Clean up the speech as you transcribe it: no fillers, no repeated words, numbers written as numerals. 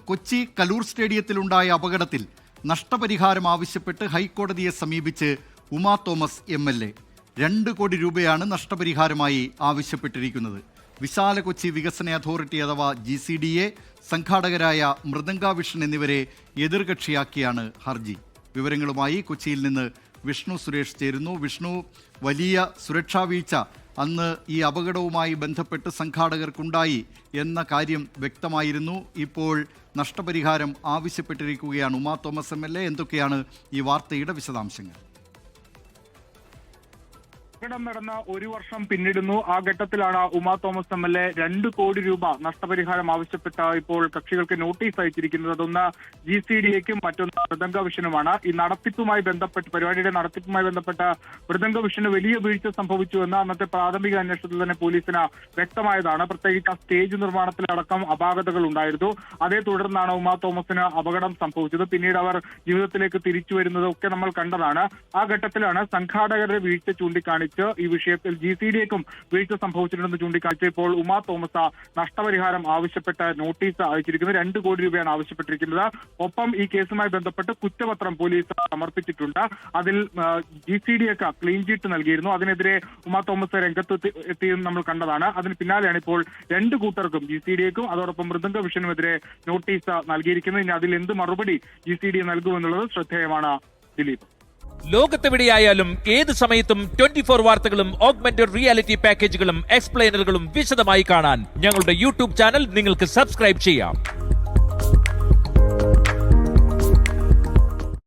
കൊച്ചി കലൂർ സ്റ്റേഡിയത്തിലുണ്ടായ അപകടത്തിൽ നഷ്ടപരിഹാരം ആവശ്യപ്പെട്ട് ഹൈക്കോടതിയെ സമീപിച്ച് ഉമാ തോമസ് MLA 2 കോടി രൂപയാണ് നഷ്ടപരിഹാരമായി ആവശ്യപ്പെട്ടിരിക്കുന്നത്. വിശാല കൊച്ചി വികസന അതോറിറ്റി അഥവാ GCDA, സംഘാടകരായ മൃദംഗ വിഷൻ എന്നിവരെ എതിർകക്ഷിയാക്കിയാണ് ഹർജി. വിവരങ്ങളുമായി കൊച്ചിയിൽ നിന്ന് വിഷ്ണു സുരേഷ് ചേരുന്നു. വിഷ്ണു, വലിയ സുരക്ഷാ വീഴ്ച അന്ന് ഈ അപകടവുമായി ബന്ധപ്പെട്ട് സംഘാടകർക്കുണ്ടായി എന്ന കാര്യം വ്യക്തമായിരുന്നു. ഇപ്പോൾ നഷ്ടപരിഹാരം ആവശ്യപ്പെട്ടിരിക്കുകയാണ് ഉമാ തോമസ് MLA. എന്തൊക്കെയാണ് ഈ വാർത്തയുടെ വിശദാംശങ്ങൾ? അപകടം നടന്ന 1 വർഷം പിന്നിടുന്നു. ആ ഘട്ടത്തിലാണ് ഉമാ തോമസ് MLA 2 കോടി രൂപ നഷ്ടപരിഹാരം ആവശ്യപ്പെട്ട ഇപ്പോൾ കക്ഷികൾക്ക് നോട്ടീസ് അയച്ചിരിക്കുന്നത്. അതൊന്ന് GCDAക്കും മറ്റൊന്ന് മൃദംഗ വിഷനുമാണ്. ഈ പരിപാടിയുടെ നടത്തിപ്പുമായി ബന്ധപ്പെട്ട മൃദംഗ വിഷന് വലിയ വീഴ്ച സംഭവിച്ചുവെന്ന് അന്നത്തെ പ്രാഥമിക അന്വേഷണത്തിൽ തന്നെ പോലീസിന് വ്യക്തമായതാണ്. പ്രത്യേകിച്ച് ആ സ്റ്റേജ് നിർമ്മാണത്തിലടക്കം അപാകതകൾ ഉണ്ടായിരുന്നു. അതേ തുടർന്നാണ് ഉമാ തോമസിന് അപകടം സംഭവിച്ചത്. പിന്നീട് അവർ ജീവിതത്തിലേക്ക് തിരിച്ചു വരുന്നതൊക്കെ നമ്മൾ കണ്ടതാണ്. ആ ഘട്ടത്തിലാണ് സംഘാടകരുടെ വീഴ്ച ചൂണ്ടിക്കാണിച്ച് ഈ വിഷയത്തിൽ GCDAക്കും വീഴ്ച സംഭവിച്ചിട്ടുണ്ടെന്ന് ചൂണ്ടിക്കാണിച്ച് ഇപ്പോൾ ഉമാ തോമസ് നഷ്ടപരിഹാരം ആവശ്യപ്പെട്ട് നോട്ടീസ് അയച്ചിരിക്കുന്നത്. 2 കോടി രൂപയാണ് ആവശ്യപ്പെട്ടിരിക്കുന്നത്. ഒപ്പം ഈ കേസുമായി ബന്ധപ്പെട്ട് കുറ്റപത്രം പോലീസ് സമർപ്പിച്ചിട്ടുണ്ട്. അതിൽ GCDAക്ക് ക്ലീൻ ചീറ്റ് നൽകിയിരുന്നു. അതിനെതിരെ ഉമാ തോമസ് രംഗത്ത് എത്തിയെന്ന് നമ്മൾ കണ്ടതാണ്. അതിന് പിന്നാലെയാണ് ഇപ്പോൾ 2 കൂട്ടർക്കും GCDAക്കും അതോടൊപ്പം മൃദംഗ വിഷനുമെതിരെ നോട്ടീസ് നൽകിയിരിക്കുന്നത്. ഇനി അതിൽ എന്ത് മറുപടി GCDA നൽകുമെന്നുള്ളത് ശ്രദ്ധേയമാണ്. ദിലീപ്, ലോകത്തെവിടെയായാലും ഏത് സമയത്തും 24 വാർത്തകളും ഓഗ്മെന്റഡ് റിയാലിറ്റി പാക്കേജുകളും എക്സ്പ്ലെയിനറുകളും വിശദമായി കാണാൻ ഞങ്ങളുടെ YouTube ചാനൽ നിങ്ങൾക്ക് സബ്സ്ക്രൈബ് ചെയ്യാം.